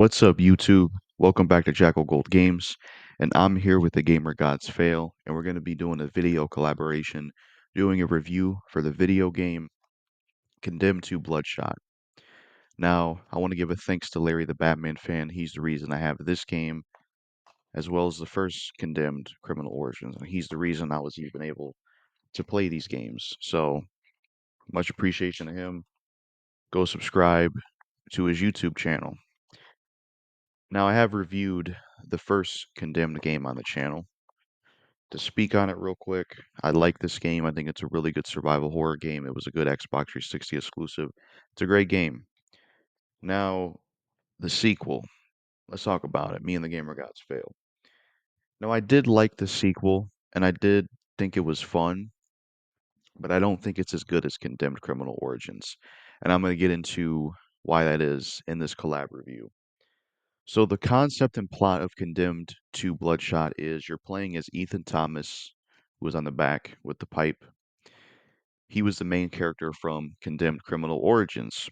What's up, YouTube? Welcome back to Jackal Gold Games, and I'm here with the Gamergods Fail, and we're going to be doing a video collaboration, doing a review for the video game Condemned to Bloodshot. Now, I want to give a thanks to Larry the Batman fan. He's the reason I have this game, as well as the first Condemned Criminal Origins, and he's the reason I was even able to play these games. So, much appreciation to him. Go subscribe to his YouTube channel. Now, I have reviewed the first Condemned game on the channel. To speak on it real quick, I like this game. I think it's a really good survival horror game. It was a good Xbox 360 exclusive. It's a great game. Now, the sequel. Let's talk about it. Me and the Gamer Gods failed. Now, I did like the sequel, and I did think it was fun, but I don't think it's as good as Condemned Criminal Origins. And I'm going to get into why that is in this collab review. So, the concept and plot of Condemned to Bloodshot is you're playing as Ethan Thomas, who was on the back with the pipe. He was the main character from Condemned Criminal Origins.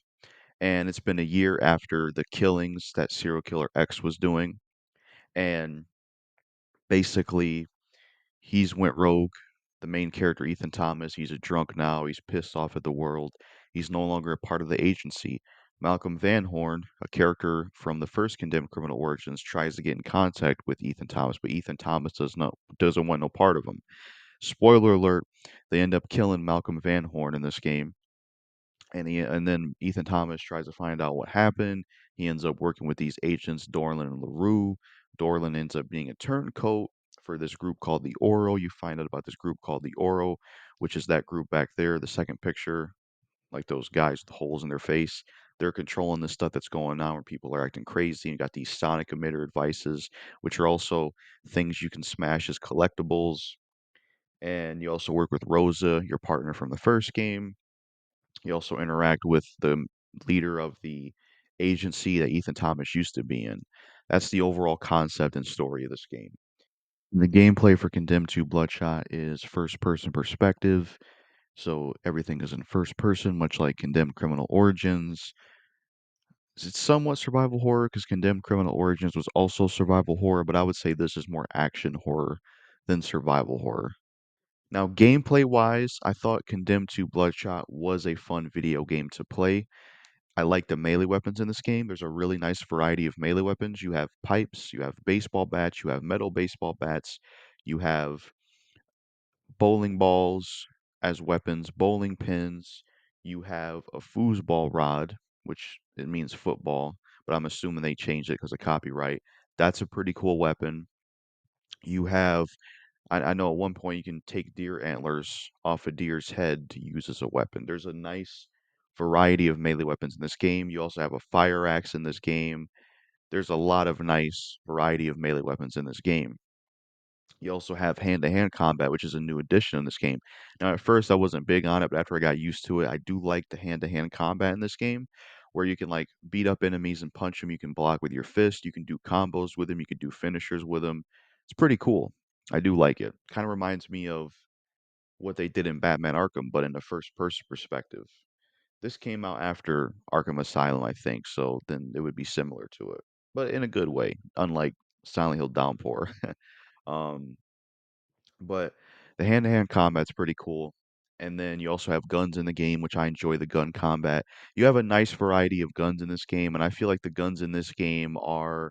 And it's been a year after the killings that serial killer X was doing. And basically, he's went rogue. The main character, Ethan Thomas, he's a drunk now. He's pissed off at the world. He's no longer a part of the agency. Malcolm Van Horn, a character from the first Condemned Criminal Origins, tries to get in contact with Ethan Thomas, but Ethan Thomas doesn't want no part of him. Spoiler alert, they end up killing Malcolm Van Horn in this game. And then Ethan Thomas tries to find out what happened. He ends up working with these agents, Dorlin and LaRue. Dorlin ends up being a turncoat for this group called the Oro. You find out about this group called the Oro, which is that group back there, the second picture, like those guys with holes in their face. They're controlling the stuff that's going on where people are acting crazy. You got these sonic emitter devices, which are also things you can smash as collectibles. And you also work with Rosa, your partner from the first game. You also interact with the leader of the agency that Ethan Thomas used to be in. That's the overall concept and story of this game. The gameplay for Condemned 2 Bloodshot is first person perspective, so everything is in first person, much like Condemned Criminal Origins. It's somewhat survival horror because Condemned Criminal Origins was also survival horror, but I would say this is more action horror than survival horror. Now, gameplay wise, I thought Condemned 2 Bloodshot was a fun video game to play. I like the melee weapons in this game. There's a really nice variety of melee weapons. You have pipes, you have baseball bats, you have metal baseball bats, you have bowling balls as weapons, bowling pins, you have a foosball rod, which it means football, but I'm assuming they changed it because of copyright. That's a pretty cool weapon. You have I know at one point you can take deer antlers off a deer's head to use as a weapon. There's a nice variety of melee weapons in this game. You also have a fire axe in this game. There's a lot of nice variety of melee weapons in this game. You also have hand-to-hand combat, which is a new addition in this game. Now, at first I wasn't big on it, but after I got used to it, I do like the hand-to-hand combat in this game, where you can like beat up enemies and punch them. You can block with your fist. You can do combos with them. You can do finishers with them. It's pretty cool. I do like it. Kind of reminds me of what they did in Batman Arkham, but in the first person perspective. This came out after Arkham Asylum, I think, so then it would be similar to it, but in a good way, unlike Silent Hill Downpour. um, but the hand-to-hand combat's pretty cool. And then you also have guns in the game, which I enjoy the gun combat. You have a nice variety of guns in this game, and I feel like the guns in this game are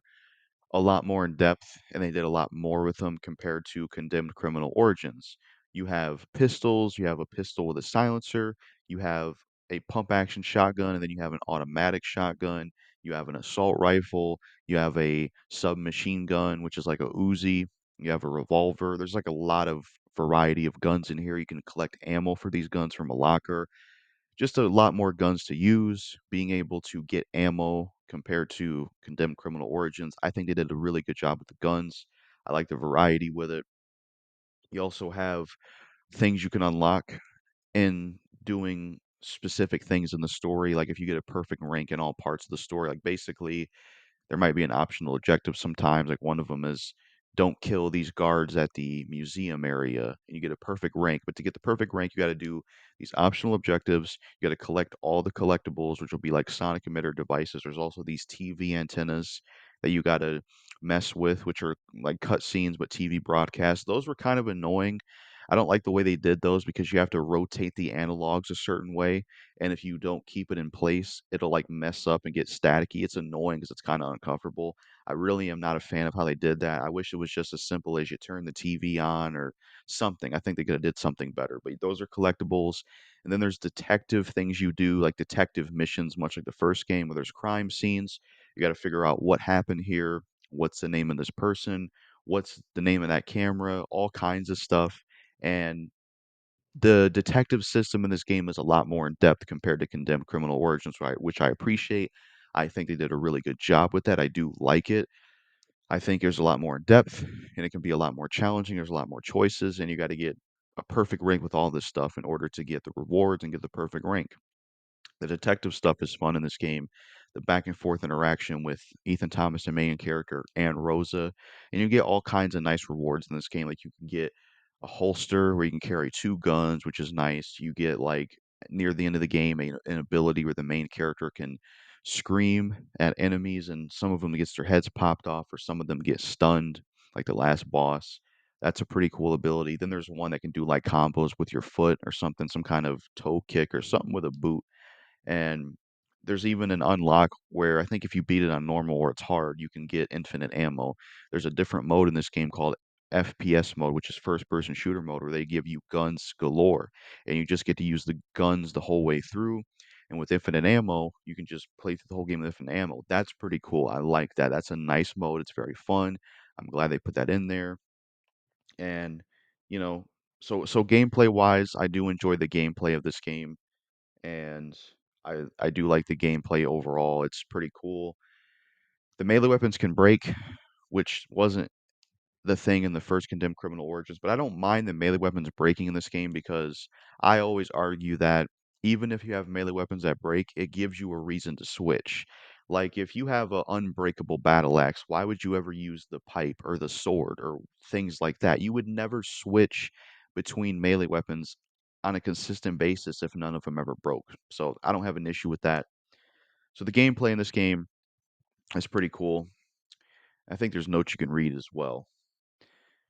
a lot more in depth, and they did a lot more with them compared to Condemned Criminal Origins. You have pistols, you have a pistol with a silencer, you have a pump action shotgun, and then you have an automatic shotgun, you have an assault rifle, you have a submachine gun, which is like a Uzi, you have a revolver. There's like a lot of variety of guns in here. You can collect ammo for these guns from a locker, just a lot more guns to use, being able to get ammo compared to Condemned Criminal Origins. I think they did a really good job with the guns. I like the variety with it. You also have things you can unlock in doing specific things in the story. Like if you get a perfect rank in all parts of the story, like basically there might be an optional objective sometimes. Like one of them is don't kill these guards at the museum area, and you get a perfect rank. But to get the perfect rank, you got to do these optional objectives. You got to collect all the collectibles, which will be like sonic emitter devices. There's also these TV antennas that you got to mess with, which are like cutscenes but TV broadcasts. Those were kind of annoying. I don't like the way they did those because you have to rotate the analogs a certain way, and if you don't keep it in place, it'll like mess up and get staticky. It's annoying because it's kind of uncomfortable. I really am not a fan of how they did that. I wish it was just as simple as you turn the TV on or something. I think they could have did something better. But those are collectibles. And then there's detective things you do, like detective missions, much like the first game, where there's crime scenes. You got to figure out what happened here, what's the name of this person, what's the name of that camera, all kinds of stuff. And the detective system in this game is a lot more in depth compared to Condemned Criminal Origins, right, which I appreciate. I think they did a really good job with that. I do like it. I think there's a lot more in depth and it can be a lot more challenging. There's a lot more choices, and you got to get a perfect rank with all this stuff in order to get the rewards and get the perfect rank. The detective stuff is fun in this game. The back and forth interaction with Ethan Thomas, the main character, and Rosa, and you get all kinds of nice rewards in this game. Like you can get a holster where you can carry two guns, which is nice. You get like near the end of the game an ability where the main character can scream at enemies, and some of them gets their heads popped off, or some of them get stunned, like the last boss. That's a pretty cool ability. Then there's one that can do like combos with your foot or something, some kind of toe kick or something with a boot. And there's even an unlock where I think if you beat it on normal or it's hard, you can get infinite ammo. There's a different mode in this game called FPS mode, which is first person shooter mode, where they give you guns galore and you just get to use the guns the whole way through. And with infinite ammo, you can just play through the whole game with infinite ammo. That's pretty cool. I like that. That's a nice mode. It's very fun. I'm glad they put that in there. And, you know, so gameplay wise, I do enjoy the gameplay of this game, and I do like the gameplay overall. It's pretty cool. The melee weapons can break, which wasn't the thing in the first Condemned Criminal Origins, but I don't mind the melee weapons breaking in this game because I always argue that even if you have melee weapons that break, it gives you a reason to switch. Like if you have an unbreakable battle axe, why would you ever use the pipe or the sword or things like that? You would never switch between melee weapons on a consistent basis if none of them ever broke. So I don't have an issue with that. So the gameplay in this game is pretty cool. I think there's notes you can read as well.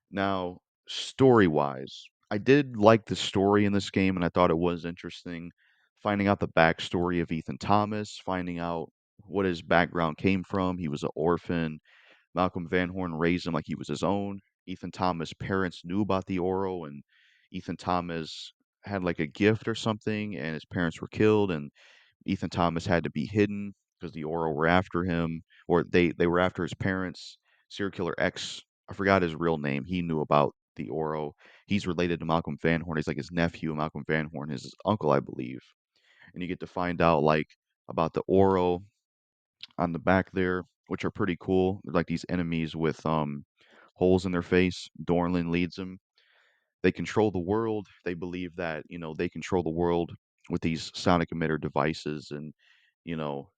Now, story-wise, I did like the story in this game, and I thought it was interesting. Finding out the backstory of Ethan Thomas, finding out what his background came from. He was an orphan. Malcolm Van Horn raised him like he was his own. Ethan Thomas' parents knew about the Oro, and Ethan Thomas had like a gift or something, and his parents were killed, and Ethan Thomas had to be hidden because the Oro were after him, or they were after his parents. Serial killer X, I forgot his real name. He knew about the Oro. He's related to Malcolm Van Horn. He's like his nephew. Malcolm Van Horn is his uncle, I believe. And you get to find out like about the Oro on the back there, which are pretty cool. They're like these enemies with holes in their face. Dorlin leads them. They control the world. They believe that, they control the world with these sonic emitter devices, and,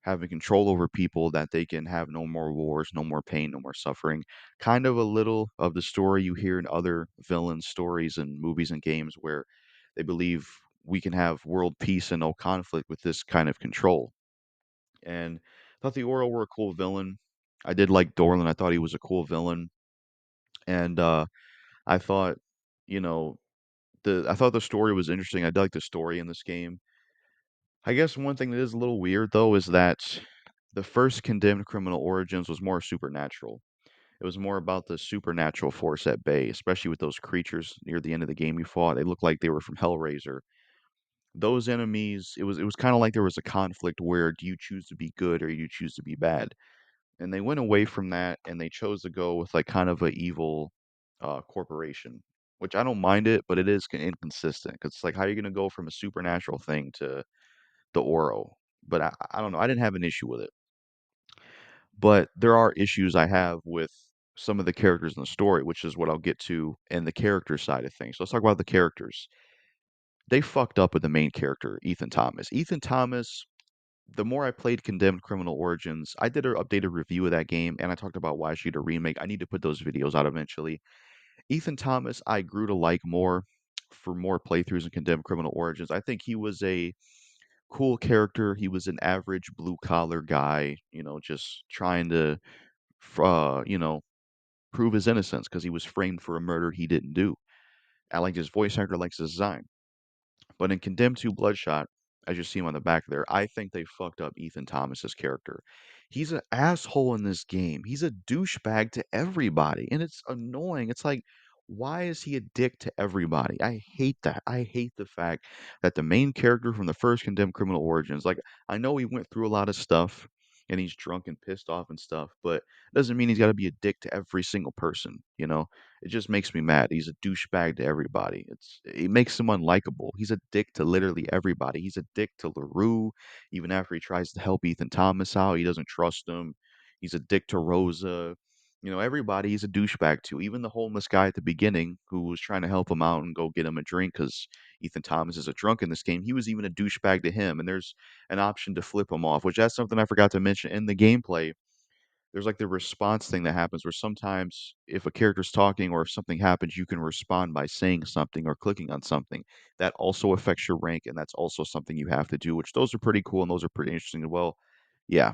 having control over people, that they can have no more wars, no more pain, no more suffering. Kind of a little of the story you hear in other villain stories and movies and games where they believe we can have world peace and no conflict with this kind of control. And I thought the Oro were a cool villain. I did like Dorlin. I thought he was a cool villain. And I thought, you know, I thought the story was interesting. I did like the story in this game. I guess one thing that is a little weird though is that the first Condemned Criminal Origins was more supernatural. It was more about the supernatural force at bay, especially with those creatures near the end of the game you fought. They looked like they were from Hellraiser. Those enemies, it was kind of like there was a conflict where do you choose to be good or do you choose to be bad? And they went away from that and they chose to go with like kind of a evil corporation, which I don't mind it, but it is inconsistent because it's like how are you going to go from a supernatural thing to the Oro? But I don't know. I didn't have an issue with it, but there are issues I have with some of the characters in the story, which is what I'll get to in the character side of things. So let's talk about the characters. They fucked up with the main character, Ethan Thomas. Ethan Thomas the more I played Condemned Criminal Origins, I did an updated review of that game, and I talked about why I should a remake. I need to put those videos out eventually. Ethan Thomas, I grew to like more for more playthroughs in Condemned Criminal Origins. I think he was a cool character. He was an average blue collar guy, just trying to, prove his innocence because he was framed for a murder he didn't do. I liked his voice actor, likes his design. But in Condemned 2 Bloodshot, as you see him on the back there, I think they fucked up Ethan Thomas's character. He's an asshole in this game. He's a douchebag to everybody, and it's annoying. It's like, why is he a dick to everybody? I hate that. I hate the fact that the main character from the first Condemned Criminal Origins, like, I know he went through a lot of stuff and he's drunk and pissed off and stuff, but it doesn't mean he's got to be a dick to every single person? It just makes me mad. He's a douchebag to everybody. It makes him unlikable. He's a dick to literally everybody. He's a dick to LaRue, even after he tries to help Ethan Thomas out. He doesn't trust him. He's a dick to Rosa. Everybody he's a douchebag to. Even the homeless guy at the beginning who was trying to help him out and go get him a drink because Ethan Thomas is a drunk in this game. He was even a douchebag to him. And there's an option to flip him off, which that's something I forgot to mention in the gameplay. There's like the response thing that happens where sometimes if a character's talking or if something happens, you can respond by saying something or clicking on something. That also affects your rank, and that's also something you have to do, which those are pretty cool and those are pretty interesting as well. Yeah,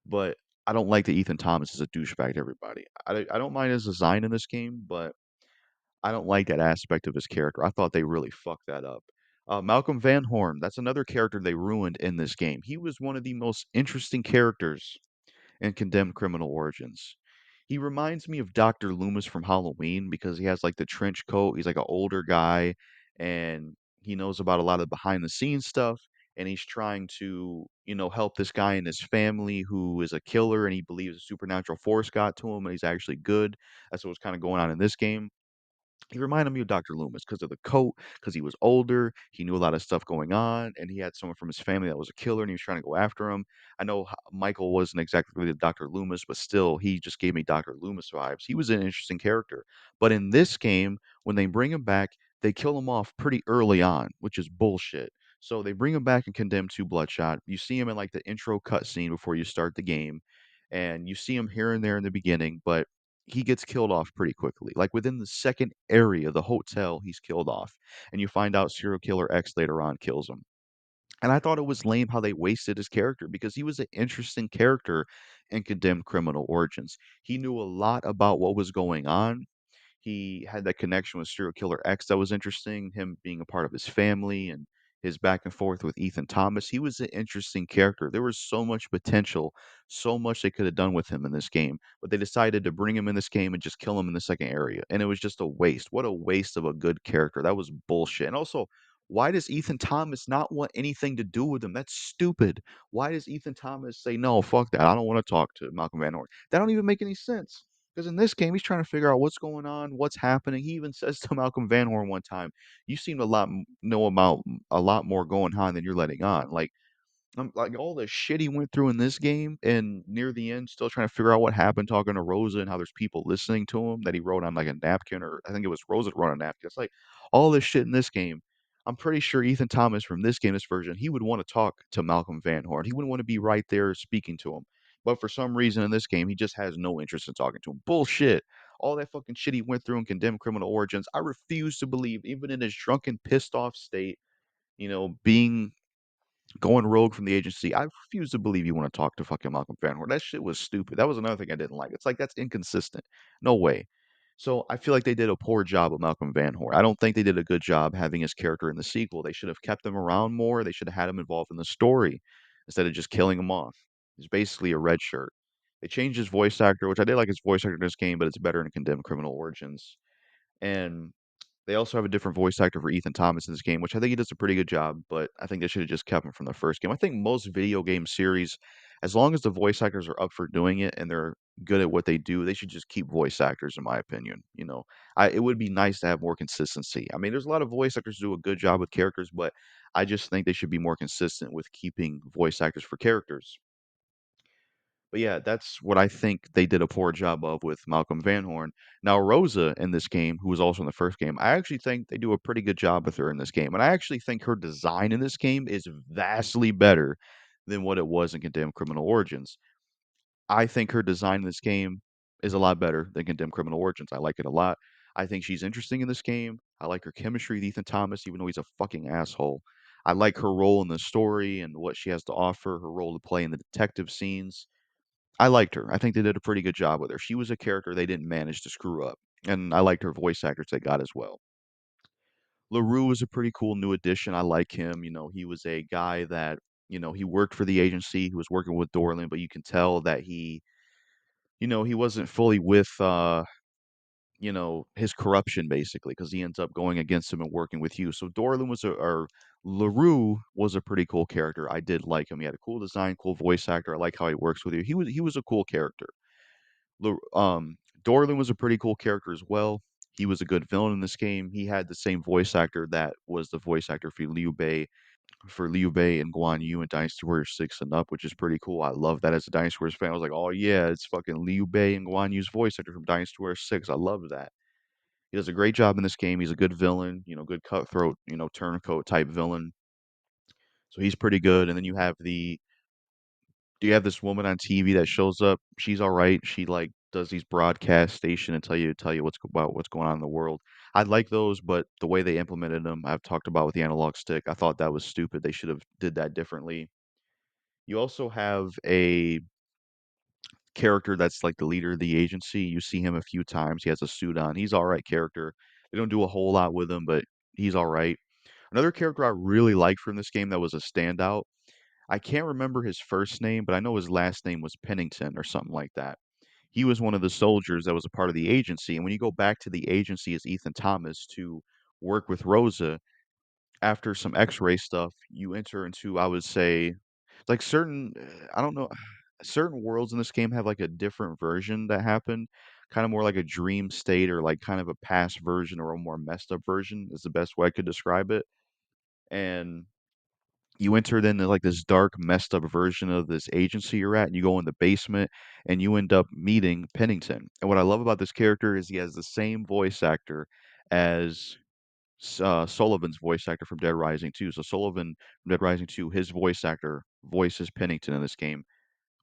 but I don't like that Ethan Thomas is a douchebag to everybody. I don't mind his design in this game, but I don't like that aspect of his character. I thought they really fucked that up. Malcolm Van Horn, that's another character they ruined in this game. He was one of the most interesting characters and Condemned Criminal Origins. He reminds me of Dr. Loomis from Halloween because he has like the trench coat. He's like an older guy and he knows about a lot of behind the scenes stuff. And he's trying to, help this guy and his family who is a killer and he believes a supernatural force got to him and he's actually good. That's what's kind of going on in this game. He reminded me of Dr. Loomis because of the coat, because he was older, he knew a lot of stuff going on, and he had someone from his family that was a killer, and he was trying to go after him. I know Michael wasn't exactly the Dr. Loomis, but still, he just gave me Dr. Loomis vibes. He was an interesting character. But in this game, when they bring him back, they kill him off pretty early on, which is bullshit. So they bring him back in Condemned 2 Bloodshot. You see him in like the intro cutscene before you start the game, and you see him here and there in the beginning, but he gets killed off pretty quickly. Like within the second area, the hotel, he's killed off. And you find out serial killer X later on kills him. And I thought it was lame how they wasted his character because he was an interesting character in Condemned Criminal Origins. He knew a lot about what was going on. He had that connection with serial killer X that was interesting, him being a part of his family and his back and forth with Ethan Thomas. He was an interesting character. There was so much potential, so much they could have done with him in this game, but they decided to bring him in this game and just kill him in the second area. And it was just a waste. What a waste of a good character. That was bullshit. And also, why does Ethan Thomas not want anything to do with him? That's stupid. Why does Ethan Thomas say, no, fuck that? I don't want to talk to Malcolm Van Horn. That don't even make any sense. Because in this game, he's trying to figure out what's going on, what's happening. He even says to Malcolm Van Horn one time, "You seem to know about a lot more going on than you're letting on." Like all the shit he went through in this game, and near the end, still trying to figure out what happened, talking to Rosa and how there's people listening to him that he wrote on like a napkin, or I think it was Rosa that wrote on a napkin. It's like all this shit in this game. I'm pretty sure Ethan Thomas from this game, this version, he would want to talk to Malcolm Van Horn. He wouldn't want to be right there speaking to him. But for some reason in this game, he just has no interest in talking to him. Bullshit. All that fucking shit he went through in Condemned Criminal Origins, I refuse to believe, even in his drunken, pissed off state, being going rogue from the agency. I refuse to believe you want to talk to fucking Malcolm Van Horn. That shit was stupid. That was another thing I didn't like. It's like that's inconsistent. No way. So I feel like they did a poor job of Malcolm Van Horn. I don't think they did a good job having his character in the sequel. They should have kept him around more. They should have had him involved in the story instead of just killing him off. He's basically a red shirt. They changed his voice actor, which I did like his voice actor in this game, but it's better in Condemned Criminal Origins. And they also have a different voice actor for Ethan Thomas in this game, which I think he does a pretty good job, but I think they should have just kept him from the first game. I think most video game series, as long as the voice actors are up for doing it and they're good at what they do, they should just keep voice actors, in my opinion. It would be nice to have more consistency. I mean, there's a lot of voice actors who do a good job with characters, but I just think they should be more consistent with keeping voice actors for characters. But yeah, that's what I think they did a poor job of with Malcolm Van Horn. Now, Rosa in this game, who was also in the first game, I actually think they do a pretty good job with her in this game. And I actually think her design in this game is vastly better than what it was in Condemned Criminal Origins. I think her design in this game is a lot better than Condemned Criminal Origins. I like it a lot. I think she's interesting in this game. I like her chemistry with Ethan Thomas, even though he's a fucking asshole. I like her role in the story and what she has to offer, her role to play in the detective scenes. I liked her. I think they did a pretty good job with her. She was a character they didn't manage to screw up. And I liked her voice actors they got as well. LaRue is a pretty cool new addition. I like him. He was a guy that, he worked for the agency. He was working with Dorland, but you can tell that he wasn't fully with his corruption basically, because he ends up going against him and working with you. So Dorland was a or LaRue was a pretty cool character. I did like him. He had a cool design, cool voice actor. I like how he works with you. He was a cool character. La- um Dorland was a pretty cool character as well. He was a good villain in this game. He had the same voice actor that was the voice actor for Liu Bei and Guan Yu in Dynasty Warriors 6 and up, which is pretty cool. I love that as a Dynasty Warriors fan. I was like, oh yeah, it's fucking Liu Bei and Guan Yu's voice actor from Dynasty Warriors 6. I love that. He does a great job in this game. He's a good villain, good cutthroat, turncoat type villain. So he's pretty good. And then you have this woman on TV that shows up. She's all right. She like does these broadcast station and tell you what's going on in the world. I like those, but the way they implemented them, I've talked about with the analog stick. I thought that was stupid. They should have did that differently. You also have a character that's like the leader of the agency. You see him a few times. He has a suit on. He's all right character. They don't do a whole lot with him, but he's all right. Another character I really liked from this game that was a standout. I can't remember his first name, but I know his last name was Pennington or something like that. He was one of the soldiers that was a part of the agency. And when you go back to the agency as Ethan Thomas to work with Rosa, after some X-ray stuff, you enter into, I would say, like I don't know, certain worlds in this game have like a different version that happened, kind of more like a dream state or like kind of a past version or a more messed up version is the best way I could describe it. And you enter then like this dark, messed up version of this agency you're at, and you go in the basement and you end up meeting Pennington. And what I love about this character is he has the same voice actor as Sullivan's voice actor from Dead Rising 2. So Sullivan from Dead Rising 2, his voice actor voices Pennington in this game,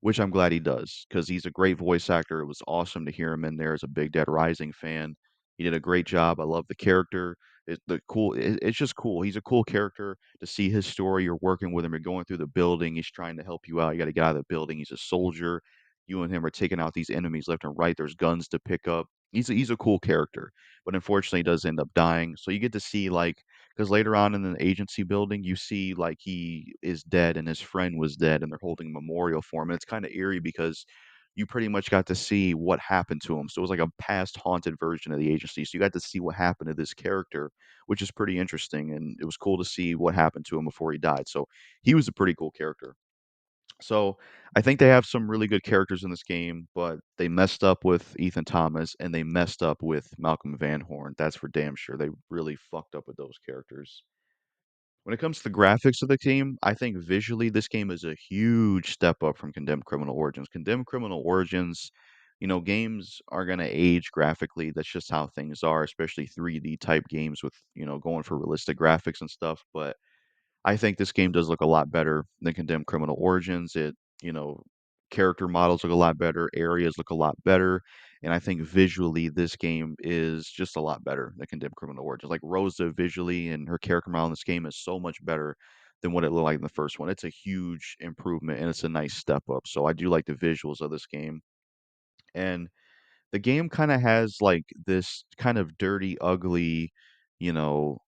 which I'm glad he does because he's a great voice actor. It was awesome to hear him in there as a big Dead Rising fan. He did a great job. I love the character. It's just cool. He's a cool character to see his story. You're working with him. You're going through the building. He's trying to help you out. You got to get out of the building. He's a soldier. You and him are taking out these enemies left and right. There's guns to pick up. He's a cool character, but unfortunately, he does end up dying. So you get to see like because later on in the agency building, you see like he is dead and his friend was dead, and they're holding a memorial for him. And it's kind of eerie because you pretty much got to see what happened to him. So it was like a past haunted version of the agency. So you got to see what happened to this character, which is pretty interesting. And it was cool to see what happened to him before he died. So he was a pretty cool character. So I think they have some really good characters in this game, but they messed up with Ethan Thomas and they messed up with Malcolm Van Horn. That's for damn sure. They really fucked up with those characters. When it comes to the graphics of the game, I think visually this game is a huge step up from Condemned Criminal Origins. Condemned Criminal Origins, games are going to age graphically. That's just how things are, especially 3D type games with, going for realistic graphics and stuff. But I think this game does look a lot better than Condemned Criminal Origins. You know, Character models look a lot better, areas look a lot better, and I think visually this game is just a lot better than Condemned Criminal Origins. Like Rosa visually and her character model in this game is so much better than what it looked like in the first one. It's a huge improvement and it's a nice step up. So I do like the visuals of this game. And the game kind of has like this kind of dirty, ugly, you know,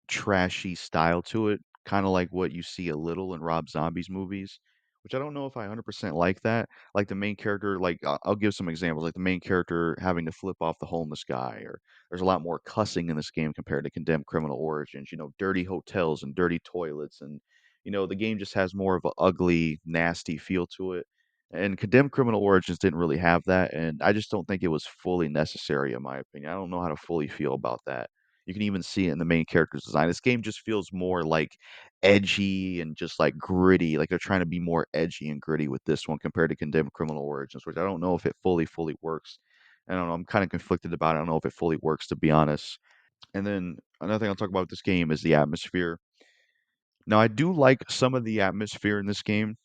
trashy style to it, kind of like what you see a little in Rob Zombie's movies, which I don't know if I 100% like that. Like the main character, like I'll give some examples, like the main character having to flip off the homeless guy, or there's a lot more cussing in this game compared to Condemned Criminal Origins, dirty hotels and dirty toilets, and the game just has more of a ugly, nasty feel to it. And Condemned Criminal Origins didn't really have that, and I just don't think it was fully necessary, in my opinion. I don't know how to fully feel about that. You can even see it in the main character's design. This game just feels more like edgy and just like gritty. Like they're trying to be more edgy and gritty with this one compared to Condemned Criminal Origins, which I don't know if it fully works. I don't know. I'm kind of conflicted about it. I don't know if it fully works, to be honest. And then another thing I'll talk about with this game is the atmosphere. Now, I do like some of the atmosphere in this game.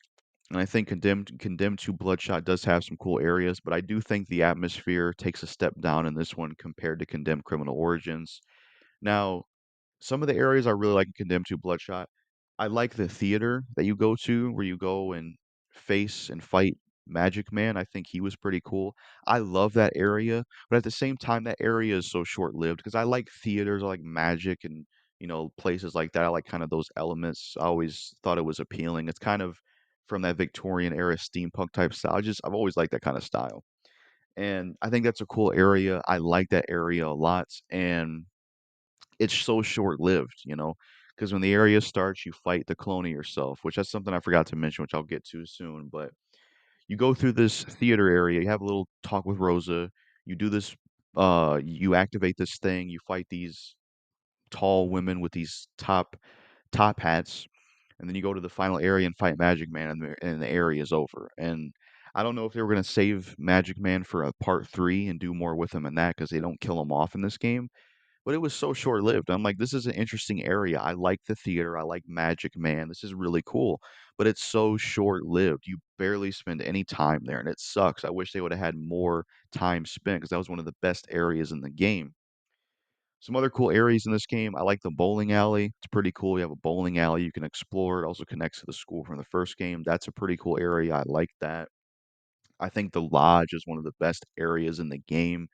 And I think Condemned to Bloodshot does have some cool areas, but I do think the atmosphere takes a step down in this one compared to Condemned Criminal Origins. Now, some of the areas I really like in Condemned to Bloodshot, I like the theater that you go to where you go and face and fight Magic Man. I think he was pretty cool. I love that area, but at the same time, that area is so short-lived because I like theaters, I like magic and, places like that. I like kind of those elements. I always thought it was appealing. It's kind of from that Victorian era steampunk type style. I've always liked that kind of style. And I think that's a cool area. I like that area a lot. And it's so short-lived, because when the area starts, you fight the clone of yourself, which that's something I forgot to mention, which I'll get to soon. But you go through this theater area, you have a little talk with Rosa, you do this, you activate this thing, you fight these tall women with these top hats, and then you go to the final area and fight Magic Man, and the area is over. And I don't know if they were gonna save Magic Man for a part three and do more with him in that because they don't kill him off in this game, but it was so short-lived. I'm like, this is an interesting area. I like the theater. I like Magic Man. This is really cool. But it's so short-lived. You barely spend any time there, and it sucks. I wish they would have had more time spent because that was one of the best areas in the game. Some other cool areas in this game. I like the bowling alley. It's pretty cool. You have a bowling alley you can explore. It also connects to the school from the first game. That's a pretty cool area. I like that. I think the lodge is one of the best areas in the game.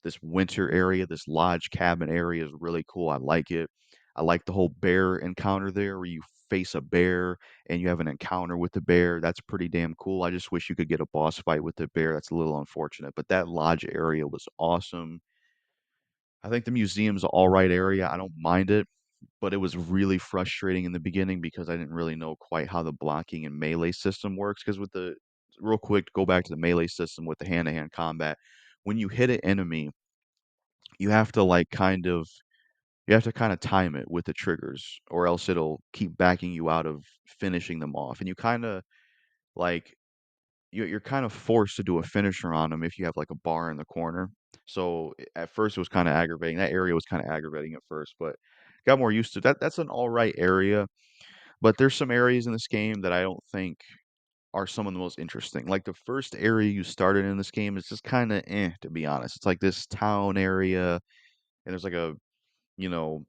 This winter area, this lodge cabin area is really cool. I like it. I like the whole bear encounter there where you face a bear and you have an encounter with the bear. That's pretty damn cool. I just wish you could get a boss fight with the bear. That's a little unfortunate, but that lodge area was awesome. I think the museum's an all right area. I don't mind it, but it was really frustrating in the beginning because I didn't really know quite how the blocking and melee system works. Because with the real quick, go back to the melee system with the hand-to-hand combat. When you hit an enemy, you have to like kind of time it with the triggers, or else it'll keep backing you out of finishing them off. And you kind of like you're kind of forced to do a finisher on them if you have like a bar in the corner. So at first it was kind of aggravating. That area was kind of aggravating at first, but got more used to that. That's an all right area, but there's some areas in this game that I don't think are some of the most interesting. Like the first area you started in this game is just kind of to be honest. It's like this town area, and there's like a you know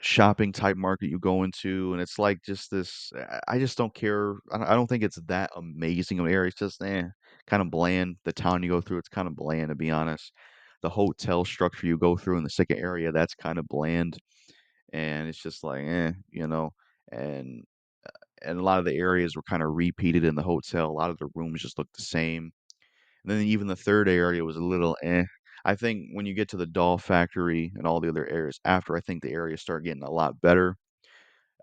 shopping type market you go into, and it's like just this. I just don't care. I don't think it's that amazing of an area. It's just kind of bland. The town you go through, it's kind of bland to be honest. The hotel structure you go through in the second area, that's kind of bland, and it's just like and and a lot of the areas were kind of repeated in the hotel. A lot of the rooms just looked the same. And then even the third area was a little eh. I think when you get to the doll factory and all the other areas after, I think the areas start getting a lot better.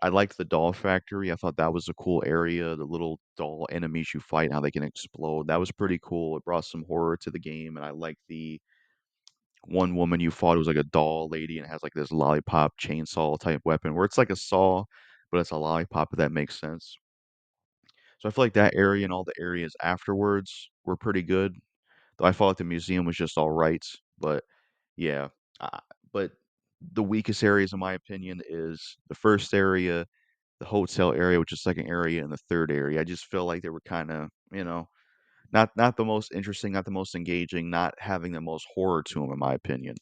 I liked the doll factory. I thought that was a cool area. The little doll enemies you fight, how they can explode. That was pretty cool. It brought some horror to the game, and I liked the one woman you fought who was like a doll lady and has like this lollipop chainsaw type weapon where it's like a saw, but it's a lollipop, if that makes sense. So I feel like that area and all the areas afterwards were pretty good. Though I felt like the museum was just all right, but yeah. Uh, but the weakest areas, in my opinion, is the first area, the hotel area, which is second area, and the third area. I just feel like they were kind of, not the most interesting, not the most engaging, not having the most horror to them, in my opinion.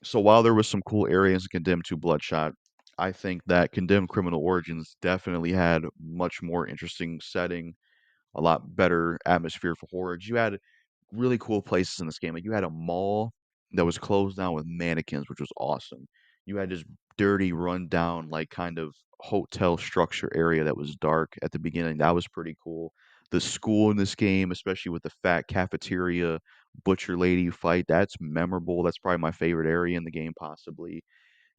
So while there was some cool areas in Condemned to Bloodshot, I think that Condemned Criminal Origins definitely had much more interesting setting, a lot better atmosphere for horror. You had really cool places in this game. Like you had a mall that was closed down with mannequins, which was awesome. You had this dirty, run down, like kind of hotel structure area that was dark at the beginning. That was pretty cool. The school in this game, especially with the fat cafeteria butcher lady fight, that's memorable. That's probably my favorite area in the game, possibly.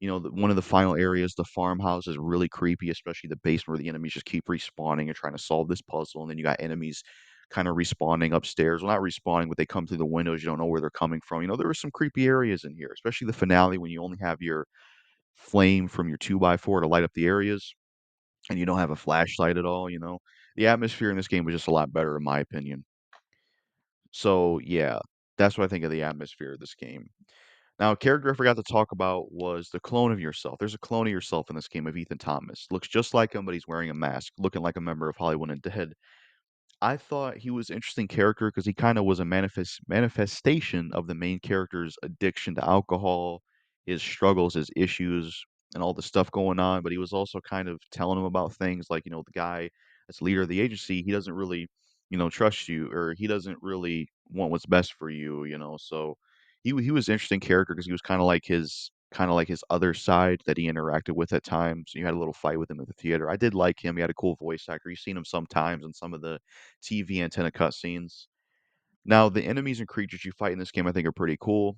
One of the final areas, the farmhouse, is really creepy, especially the basement where the enemies just keep respawning and trying to solve this puzzle. And then you got enemies kind of respawning upstairs. Well, not respawning, but they come through the windows. You don't know where they're coming from. There were some creepy areas in here, especially the finale when you only have your flame from your 2x4 to light up the areas and you don't have a flashlight at all. The atmosphere in this game was just a lot better, in my opinion. So, yeah, that's what I think of the atmosphere of this game. Now, a character I forgot to talk about was the clone of yourself. There's a clone of yourself in this game of Ethan Thomas. Looks just like him, but he's wearing a mask, looking like a member of Hollywood Undead. I thought he was an interesting character because he kind of was a manifestation of the main character's addiction to alcohol, his struggles, his issues, and all the stuff going on. But he was also kind of telling him about things like, the guy that's leader of the agency, he doesn't really, trust you, or he doesn't really want what's best for you, So he was an interesting character because he was kind of like his other side that he interacted with at times. You had a little fight with him at the theater. I did like him. He had a cool voice actor. You've seen him sometimes in some of the TV antenna cutscenes. Now, the enemies and creatures you fight in this game, I think, are pretty cool.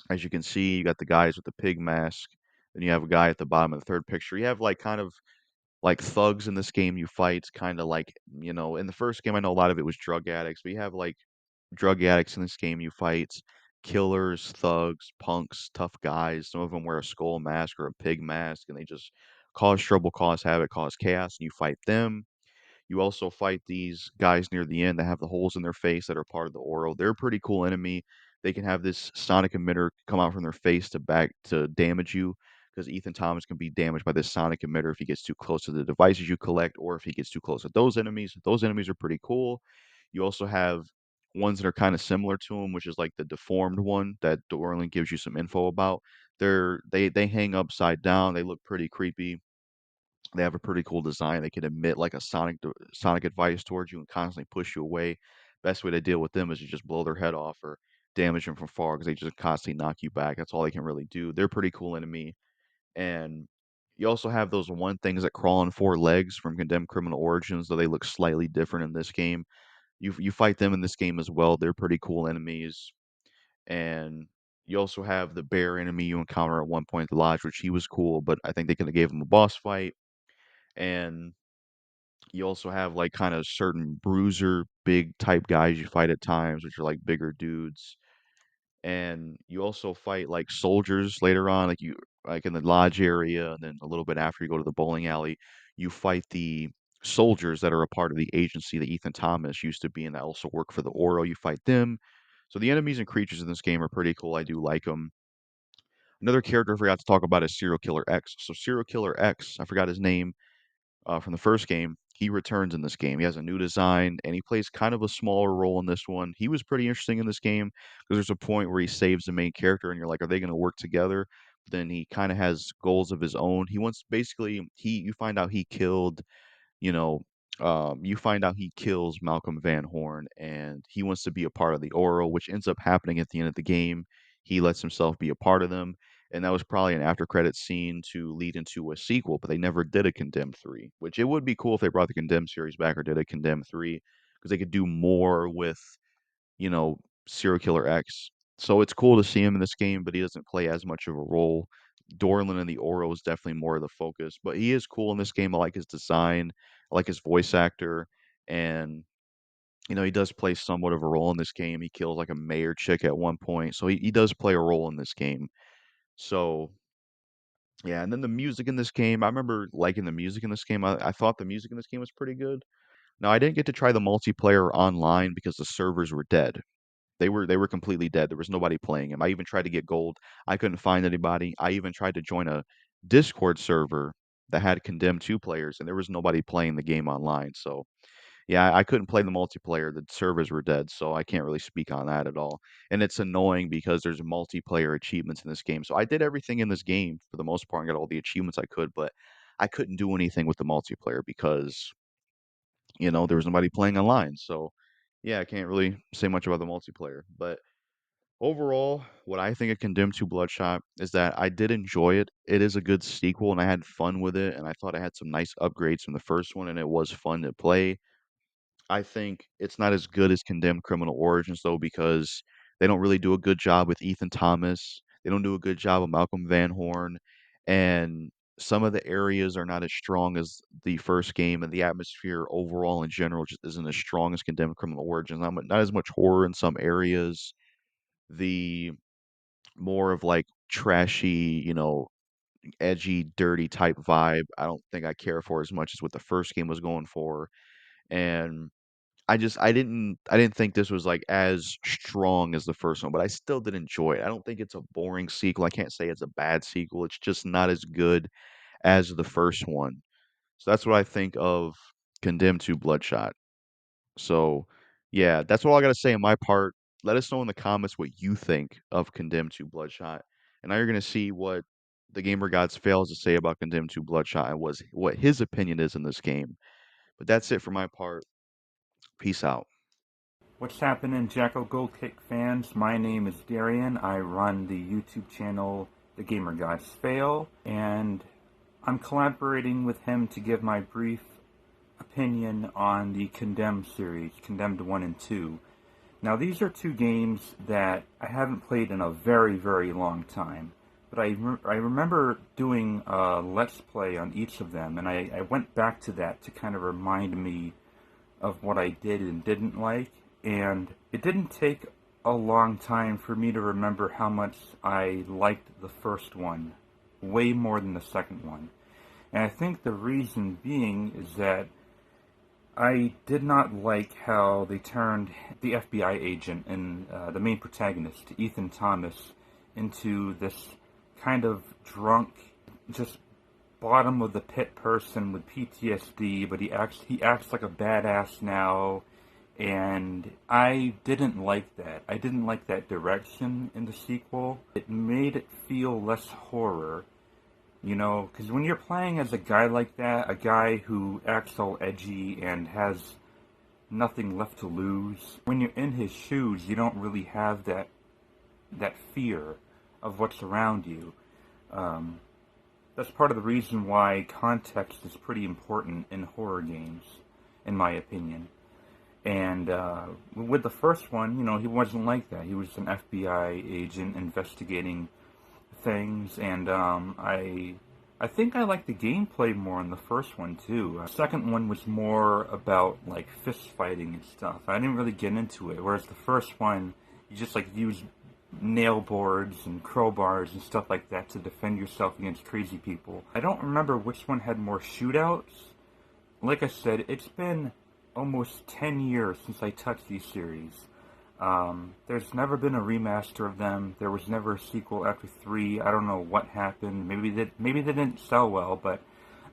As you can see, you got the guys with the pig mask. Then you have a guy at the bottom of the third picture. You have like kind of like thugs in this game you fight, kind of like, in the first game, I know a lot of it was drug addicts, but you have like drug addicts in this game you fight, killers, thugs, punks, tough guys. Some of them wear a skull mask or a pig mask, and they just cause trouble, cause havoc, cause chaos, and you fight them. You also fight these guys near the end that have the holes in their face that are part of the Oro. They're a pretty cool enemy. They can have this sonic emitter come out from their face to damage you because Ethan Thomas can be damaged by this sonic emitter if he gets too close to the devices you collect or if he gets too close to those enemies. Those enemies are pretty cool. You also have ones that are kind of similar to him, which is like the deformed one that Dorlin gives you some info about. They hang upside down. They look pretty creepy. They have a pretty cool design. They can emit like a sonic advice towards you and constantly push you away. Best way to deal with them is to just blow their head off or damage them from far because they just constantly knock you back. That's all they can really do. They're pretty cool enemy. And you also have those one things that crawl on four legs from Condemned Criminal Origins, though they look slightly different in this game. You fight them in this game as well. They're pretty cool enemies. And you also have the bear enemy you encounter at one point at the lodge, which he was cool, but I think they could have gave him a boss fight. And you also have like kind of certain bruiser big type guys you fight at times, which are like bigger dudes. And you also fight like soldiers later on, like in the lodge area, and then a little bit after you go to the bowling alley, you fight the soldiers that are a part of the agency that Ethan Thomas used to be in that also work for the Oro. You fight them. So the enemies and creatures in this game are pretty cool. I do like them. Another character I forgot to talk about is Serial Killer X. So Serial Killer X, I forgot his name from the first game. He returns in this game. He has a new design, and he plays kind of a smaller role in this one. He was pretty interesting in this game because there's a point where he saves the main character, and you're like, are they going to work together? Then he kind of has goals of his own. He wants basically he you find out he killed you know, you find out he kills Malcolm Van Horn, and he wants to be a part of the Oro, which ends up happening at the end of the game. He lets himself be a part of them, and that was probably an after credit scene to lead into a sequel, but they never did a Condemned 3, which it would be cool if they brought the Condemned series back or did a Condemned 3, because they could do more with you know, Serial Killer X. So it's cool to see him in this game, but he doesn't play as much of a role. Dorlin and the Oro is definitely more of the focus, but he is cool in this game. I like his design, I like his voice actor, and he does play somewhat of a role in this game. He kills like a mayor chick at one point, so he does play a role in this game. So yeah, and then the music in this game, I remember liking the music in this game. I thought the music in this game was pretty good. Now I didn't get to try the multiplayer online because the servers were dead. They were completely dead. There was nobody playing him. I even tried to get gold. I couldn't find anybody. I even tried to join a Discord server that had Condemned 2 players, and there was nobody playing the game online. So, yeah, I couldn't play the multiplayer. The servers were dead, so I can't really speak on that at all. And it's annoying because there's multiplayer achievements in this game. So I did everything in this game for the most part and got all the achievements I could, but I couldn't do anything with the multiplayer because, there was nobody playing online. So, yeah, I can't really say much about the multiplayer, but overall, what I think of Condemned to Bloodshot is that I did enjoy it. It is a good sequel, and I had fun with it, and I thought it had some nice upgrades from the first one, and it was fun to play. I think it's not as good as Condemned Criminal Origins, though, because they don't really do a good job with Ethan Thomas. They don't do a good job with Malcolm Van Horn, and some of the areas are not as strong as the first game, and the atmosphere overall in general just isn't as strong as Condemned Criminal Origins. Not as much horror in some areas. The more of like trashy, edgy, dirty type vibe. I don't think I care for as much as what the first game was going for. And I didn't think this was like as strong as the first one, but I still did enjoy it. I don't think it's a boring sequel. I can't say it's a bad sequel. It's just not as good as the first one. So that's what I think of Condemned to Bloodshot. So, yeah, that's all I gotta say on my part. Let us know in the comments what you think of Condemned 2 Bloodshot. And now you're gonna see what the Gamer Gods fails to say about Condemned 2 Bloodshot and what his opinion is in this game. But that's it for my part. Peace out. What's happening, Jackal Gold Kick fans? My name is Darian. I run the YouTube channel The Gamergods Fail, and I'm collaborating with him to give my brief opinion on the Condemned series, Condemned 1 and 2. Now, these are two games that I haven't played in a very, very long time, but I remember doing a Let's Play on each of them, and I went back to that to kind of remind me of what I did and didn't like, and it didn't take a long time for me to remember how much I liked the first one, way more than the second one. And I think the reason being is that I did not like how they turned the FBI agent and the main protagonist, Ethan Thomas, into this kind of drunk, just bottom of the pit person with PTSD, but he acts like a badass now, and I didn't like that. I didn't like that direction in the sequel. It made it feel less horror, you know, because when you're playing as a guy like that, a guy who acts all edgy and has nothing left to lose, when you're in his shoes, you don't really have that fear of what's around you. That's part of the reason why context is pretty important in horror games, in my opinion. And with the first one, you know, he wasn't like that. He was an FBI agent investigating things, and I think I liked the gameplay more in the first one too. The second one was more about like fist fighting and stuff. I didn't really get into it, whereas the first one, you just like use nail boards and crowbars and stuff like that to defend yourself against crazy people. I don't remember which one had more shootouts. Like I said, it's been almost 10 years since I touched these series. There's never been a remaster of them. There was never a sequel after 3. I don't know what happened. Maybe they didn't sell well, but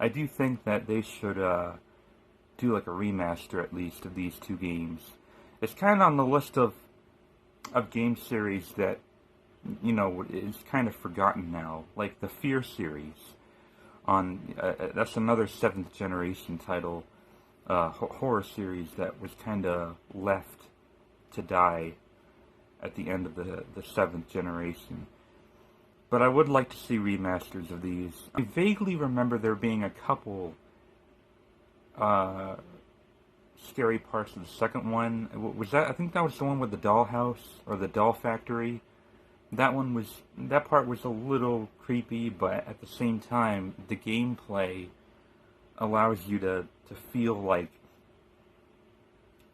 I do think that they should do like a remaster at least of these two games. It's kind of on the list of game series that, you know, is kind of forgotten now, like the Fear series. On that's another 7th generation title, horror series that was kind of left to die at the end of the 7th generation. But I would like to see remasters of these. I vaguely remember there being a couple scary parts of the second one. Was that? I think that was the one with the dollhouse or the doll factory. That part was a little creepy, but at the same time, the gameplay allows you to feel like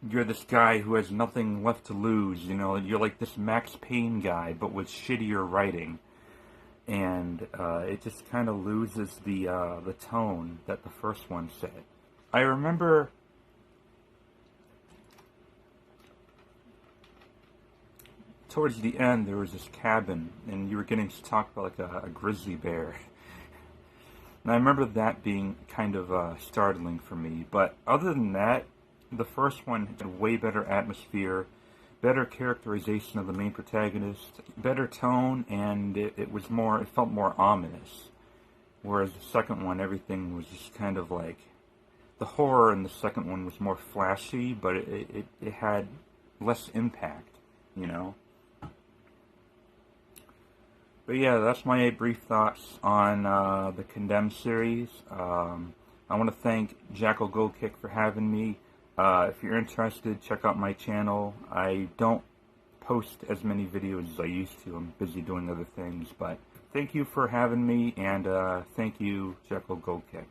you're this guy who has nothing left to lose. You know, you're like this Max Payne guy, but with shittier writing, and it just kind of loses the tone that the first one set. I remember towards the end there was this cabin, and you were getting to talk about like a grizzly bear. And I remember that being kind of startling for me. But other than that, the first one had a way better atmosphere, better characterization of the main protagonist, better tone, and it felt more ominous. Whereas the second one, everything was just kind of like, the horror in the second one was more flashy, but it had less impact, you know? But yeah, that's my brief thoughts on the Condemned series. I want to thank Jackal Goldkick for having me. If you're interested, check out my channel. I don't post as many videos as I used to. I'm busy doing other things. But thank you for having me, and thank you, Jackal Goldkick.